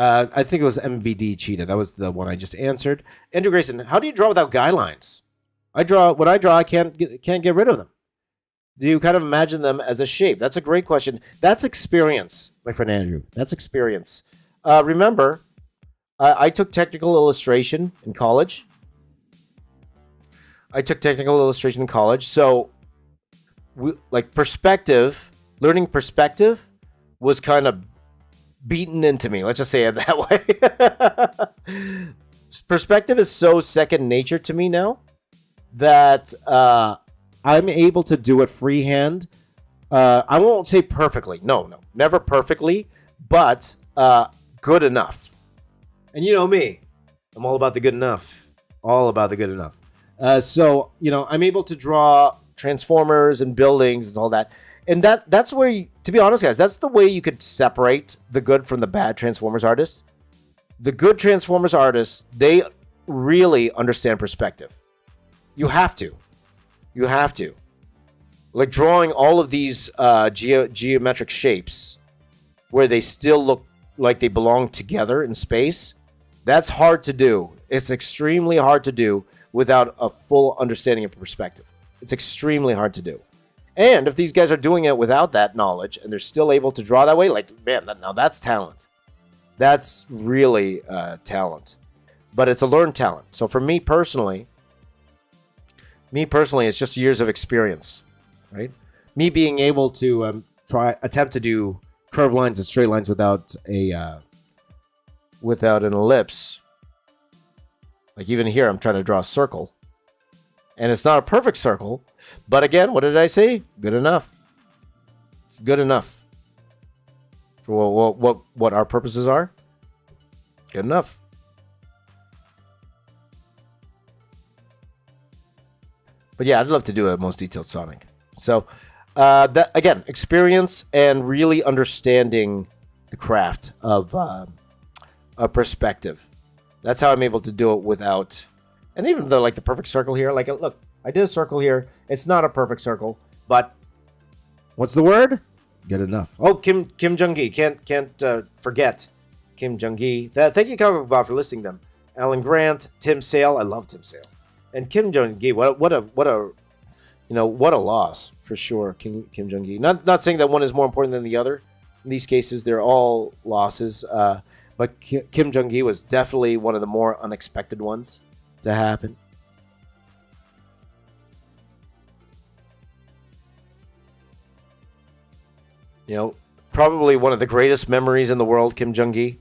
I think it was MBD Cheetah. That was the one I just answered. Andrew Grayson, how do you draw without guidelines? I can't get rid of them. Do you kind of imagine them as a shape? That's a great question. That's experience, my friend Andrew. That's experience. Remember, I took technical illustration in college. So, learning perspective was kind of beaten into me. Let's just say it that way. Perspective is so second nature to me now that I'm able to do it freehand. I won't say perfectly. No, never perfectly, but good enough. And you know me, I'm all about the good enough. All about the good enough. So, I'm able to draw transformers and buildings and all that. And that's where, to be honest, guys, that's the way you could separate the good from the bad Transformers artists. The good Transformers artists, they really understand perspective. You have to. Like drawing all of these geometric shapes where they still look like they belong together in space, that's hard to do. It's extremely hard to do without a full understanding of perspective. It's extremely hard to do. And if these guys are doing it without that knowledge and they're still able to draw that way, now that's talent. That's really talent. But it's a learned talent. So for me personally, it's just years of experience, right? Me being able to attempt to do curved lines and straight lines without an ellipse. Like even here, I'm trying to draw a circle. And it's not a perfect circle. But again, what did I say? Good enough. It's good enough. For what our purposes are. Good enough. But yeah, I'd love to do a most detailed Sonic. So, that again, experience and really understanding the craft of a perspective. That's how I'm able to do it without... And even though, the perfect circle here, look, I did a circle here. It's not a perfect circle, but what's the word? Good enough. Oh, Kim Jung-gi. Can't forget Kim Jung-gi. Thank you, Comic Bob, for listing them. Alan Grant, Tim Sale. I love Tim Sale. And Kim Jung-gi. What a loss for sure. Kim Jung-gi. Not saying that one is more important than the other. In these cases, they're all losses. But Kim Jung-gi was definitely one of the more unexpected ones to happen. Probably one of the greatest memories in the world, Kim Jung-gi.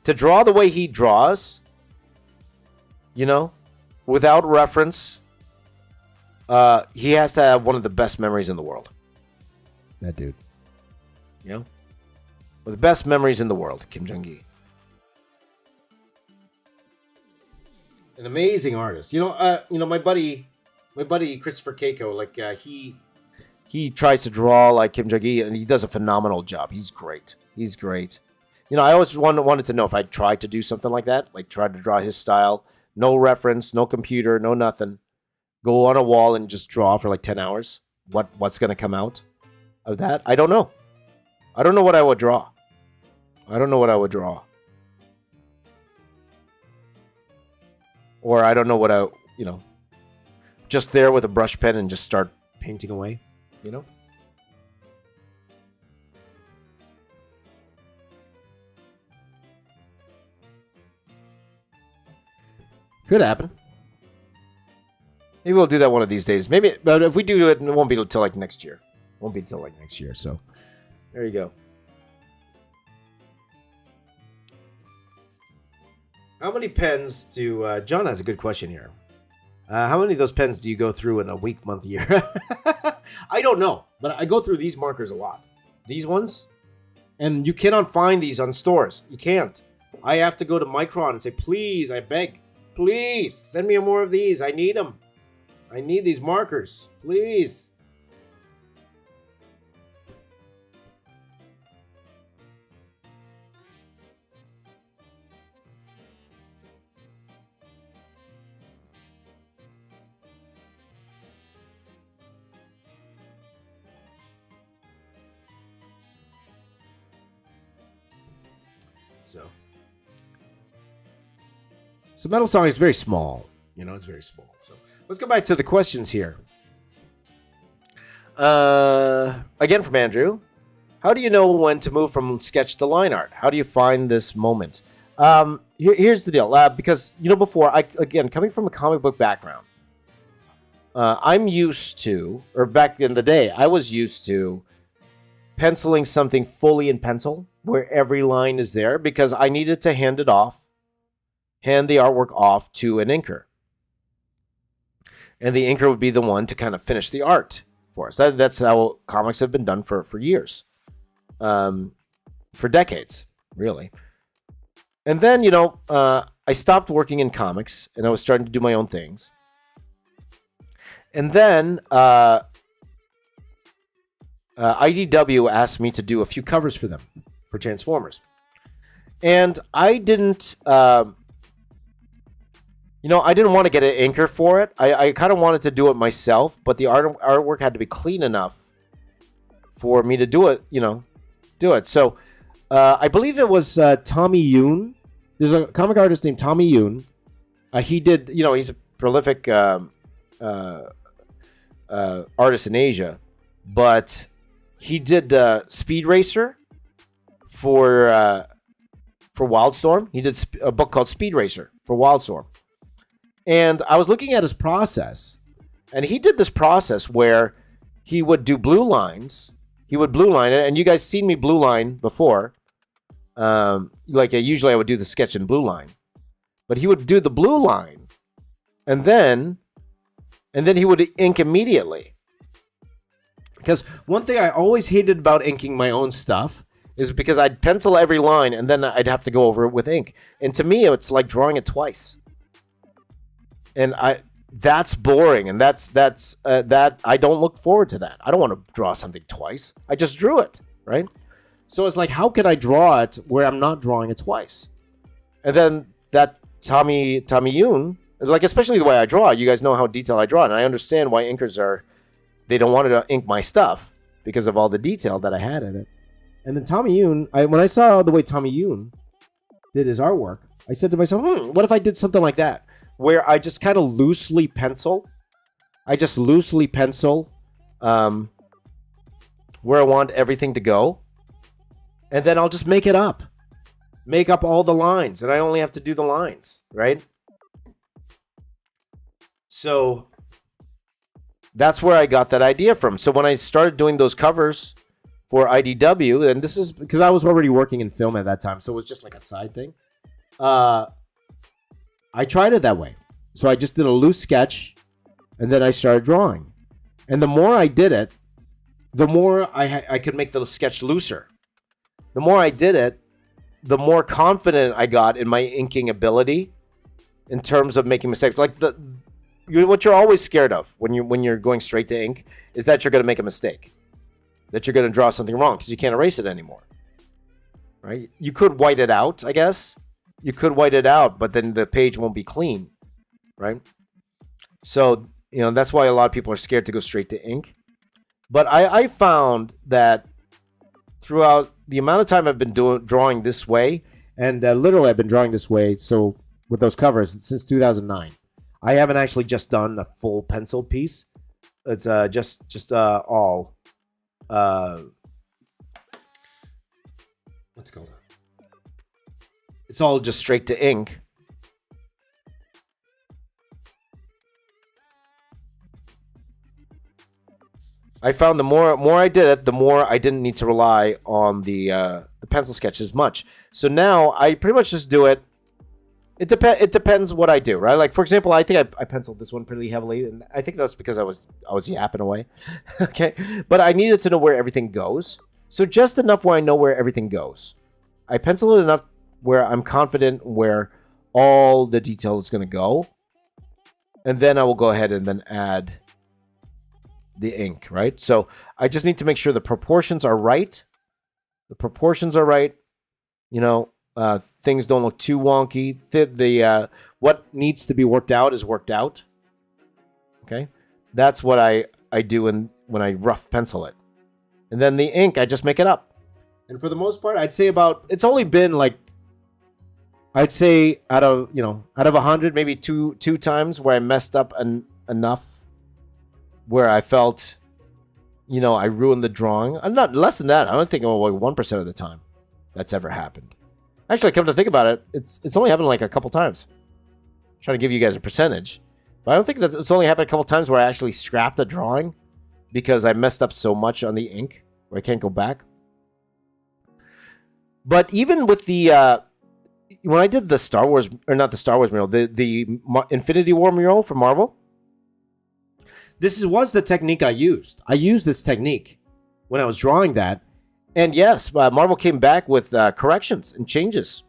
To draw the way he draws, without reference, he has to have one of the best memories in the world. That dude. One of the best memories in the world, Kim Jung-gi. An amazing artist. My buddy my buddy Christopher Keiko, like he tries to draw like Kim Jong-il, and he does a phenomenal job. He's great. He's great. You know, I always wanted to know if I tried to do something like that, like try to draw his style, no reference, no computer, no nothing. Go on a wall and just draw for like 10 hours. What's going to come out of that? I don't know. I don't know what I would draw. I don't know what I would draw. Or I don't know what I, just there with a brush pen and just start painting away, Could happen. Maybe we'll do that one of these days. Maybe, but if we do it, it won't be until like next year. So there you go. How many pens do... John has a good question here. How many of those pens do you go through in a week, month, year? I don't know, but I go through these markers a lot. These ones. And you cannot find these on stores. You can't. I have to go to Micron and say, please, I beg, please, send me more of these. I need them. I need these markers. Please. So Metal Song is very small. It's very small. So let's go back to the questions here. Again from Andrew. How do you know when to move from sketch to line art? How do you find this moment? Here's the deal. Because, before, coming from a comic book background, I'm used to, or back in the day, I was used to penciling something fully in pencil, where every line is there, because I needed to hand the artwork off to an inker. And the inker would be the one to kind of finish the art for us. That's how comics have been done for years. For decades, really. And then, I stopped working in comics, and I was starting to do my own things. And then IDW asked me to do a few covers for them, for Transformers. And I didn't... I didn't want to get an inker for it. I kind of wanted to do it myself, but the artwork had to be clean enough for me to do it. So I believe it was Tommy Yoon. There's a comic artist named Tommy Yoon. He did, he's a prolific artist in Asia, but he did Speed Racer for Wildstorm. He did a book called Speed Racer for Wildstorm. And I was looking at his process, and he did this process where he would do blue lines. He would blue line it, and you guys seen me blue line before. Usually I would do the sketch in blue line, but he would do the blue line, and then he would ink immediately. Because one thing I always hated about inking my own stuff is because I'd pencil every line, and then I'd have to go over it with ink. And to me, it's like drawing it twice. And that's boring, and that I don't look forward to that. I don't want to draw something twice. I just drew it, right? So it's like, how can I draw it where I'm not drawing it twice? And then that Tommy Yoon, like, especially the way I draw, you guys know how detailed I draw, and I understand why inkers they don't want to ink my stuff because of all the detail that I had in it. And then Tommy Yoon, when I saw the way Tommy Yoon did his artwork, I said to myself, what if I did something like that? Where I just kind of loosely pencil. Where I want everything to go. And then I'll just make it up. Make up all the lines. And I only have to do the lines, right? So that's where I got that idea from. So when I started doing those covers for IDW, and this is because I was already working in film at that time, so it was just like a side thing. I tried it that way. So I just did a loose sketch, and then I started drawing. And the more I did it, the more I could make the sketch looser. The more I did it, the more confident I got in my inking ability in terms of making mistakes. Like what you're always scared of when you're going straight to ink is that you're going to make a mistake, that you're going to draw something wrong because you can't erase it anymore. Right? You could white it out, I guess. You could white it out, but then the page won't be clean, right? So, that's why a lot of people are scared to go straight to ink. But I found that throughout the amount of time I've been drawing this way, and literally I've been drawing this way, so with those covers since 2009. I haven't actually just done a full pencil piece. It's just all what's it called? It's all just straight to ink. I found the more I did it, the more I didn't need to rely on the pencil sketch as much. So now I pretty much just do it. It depends what I do, right? Like, for example, I think I penciled this one pretty heavily, and I think that's because I was yapping away. Okay, but I needed to know where everything goes. So just enough where I know where everything goes. I pencil it enough where I'm confident where all the detail is going to go, and then I will go ahead and then add the ink, right? So I just need to make sure the proportions are right. The proportions are right. Things don't look too wonky. The what needs to be worked out is worked out. Okay, that's what I do when I rough pencil it, and then the ink I just make it up. And for the most part, I'd say it's only been like, I'd say out of 100, maybe two times where I messed up enough where I felt, I ruined the drawing. I'm not less than that. I don't think like 1% of the time that's ever happened. Actually, come to think about it, it's only happened like a couple times. I'm trying to give you guys a percentage, but I don't think that it's only happened a couple times where I actually scrapped a drawing because I messed up so much on the ink where I can't go back. But even with the when I did the Star Wars, or not the Star Wars mural, the Infinity War mural for Marvel, this was the technique I used. I used this technique when I was drawing that. And yes, Marvel came back with corrections and changes.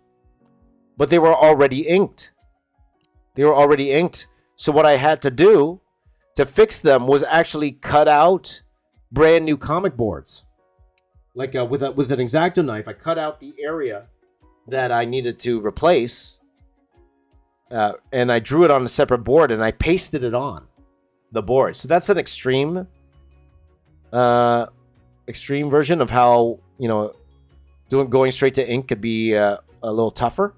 But they were already inked. So what I had to do to fix them was actually cut out brand new comic boards. Like with an X-Acto knife, I cut out the area that I needed to replace. And I drew it on a separate board and I pasted it on the board. So that's an extreme version of how going straight to ink could be a little tougher,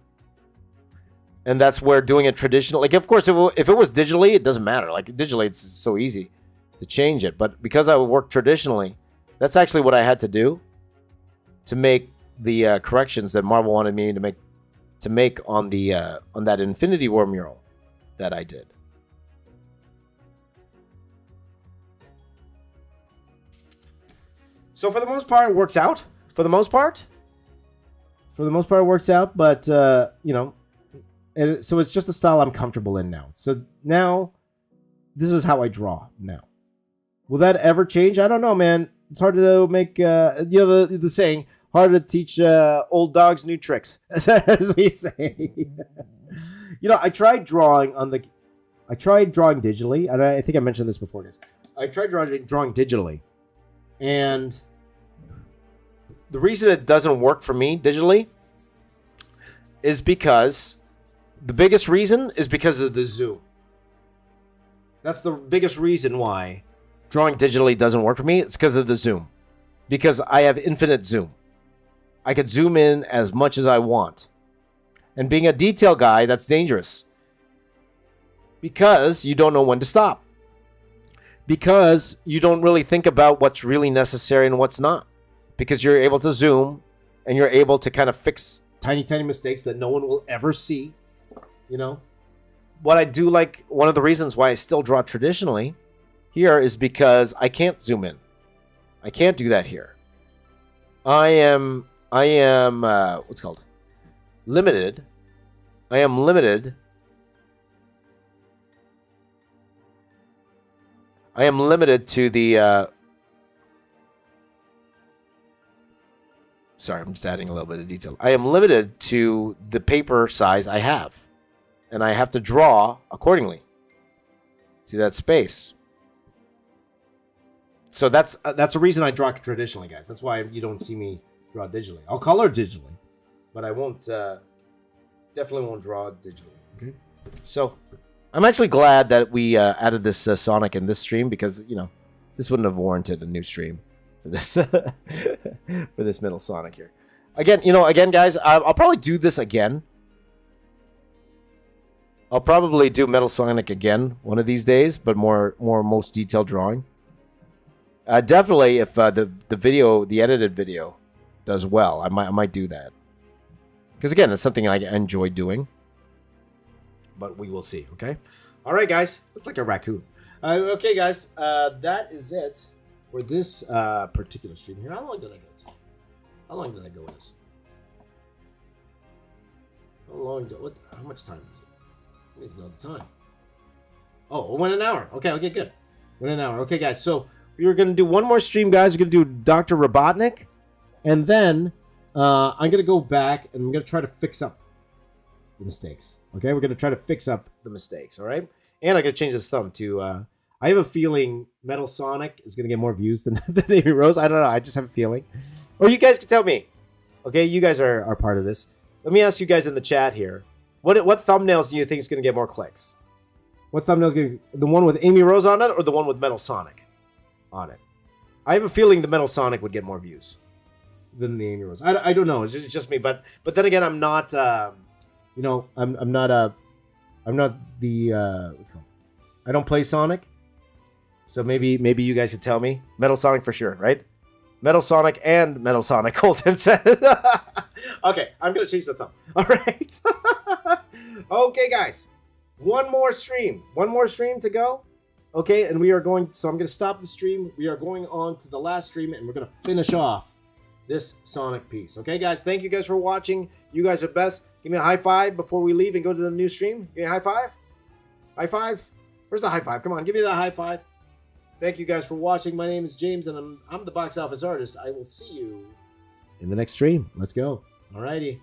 and that's where doing it traditional, like, of course, if it was digitally, it doesn't matter. Like, digitally, it's so easy to change it, but because I would work traditionally, that's actually what I had to do to make the corrections that Marvel wanted me to make on that Infinity War mural that I did. So for the most part, it works out. For the most part, it works out. But so it's just a style I'm comfortable in now. So now, this is how I draw now. Will that ever change? I don't know, man. It's hard to make. The saying, hard to teach old dogs new tricks, as we say. I tried drawing digitally, and I think I mentioned this before, guys. I tried drawing digitally, and the reason it doesn't work for me digitally is because the biggest reason is because of the zoom. That's the biggest reason why drawing digitally doesn't work for me. It's because of the zoom. Because I have infinite zoom. I could zoom in as much as I want. And being a detail guy, that's dangerous. Because you don't know when to stop. Because you don't really think about what's really necessary and what's not. Because you're able to zoom and you're able to kind of fix tiny, tiny mistakes that no one will ever see. What I do like, one of the reasons why I still draw traditionally here is because I can't zoom in. I can't do that here. I am what's called limited. I am limited. I am limited to the sorry, I'm just adding a little bit of detail. I am limited to the paper size I have, and I have to draw accordingly. See that space? So that's a reason I draw traditionally, guys. That's why you don't see me draw digitally. I'll color digitally, but I won't. Definitely won't draw digitally. Okay. So I'm actually glad that we added this Sonic in this stream because this wouldn't have warranted a new stream for this for this middle Sonic here. Again, guys, I'll probably do this again. I'll probably do Metal Sonic again one of these days, but most detailed drawing. Definitely, if the edited video does well, I might do that. Because again, it's something I enjoy doing. But we will see. Okay. All right, guys. Looks like a raccoon. Okay, guys. That is it for this particular stream here. How long did I go to? How long did I go with this? How much time is it? I need to know the time. Oh, it went an hour. Okay, good. Went an hour. Okay, guys. So we're going to do one more stream, guys. We're going to do Dr. Robotnik. And then I'm going to go back and I'm going to try to fix up the mistakes. Okay, we're going to try to fix up the mistakes. All right. And I'm going to change this thumb to... I have a feeling Metal Sonic is going to get more views than Amy Rose. I don't know. I just have a feeling. Or you guys can tell me. Okay, you guys are part of this. Let me ask you guys in the chat here. What thumbnails do you think is going to get more clicks? What thumbnail is going to... The one with Amy Rose on it or the one with Metal Sonic on it? I have a feeling the Metal Sonic would get more views than the Amy Rose. I don't know. It's just me. But then again, I'm not... I'm not the... what's it called? I don't play Sonic. So maybe you guys could tell me. Metal Sonic for sure, right? Metal Sonic and Metal Sonic, Colton said. Okay, I'm going to change the thumb. All right. Okay, guys. One more stream to go. Okay, and we are going... So I'm going to stop the stream. We are going on to the last stream, and we're going to finish off this Sonic piece. Okay, guys? Thank you guys for watching. You guys are best. Give me a high five before we leave and go to the new stream. Give me a high five. High five. Where's the high five? Come on, give me that high five. Thank you guys for watching. My name is James, and I'm the box office artist. I will see you in the next stream. Let's go. Alrighty.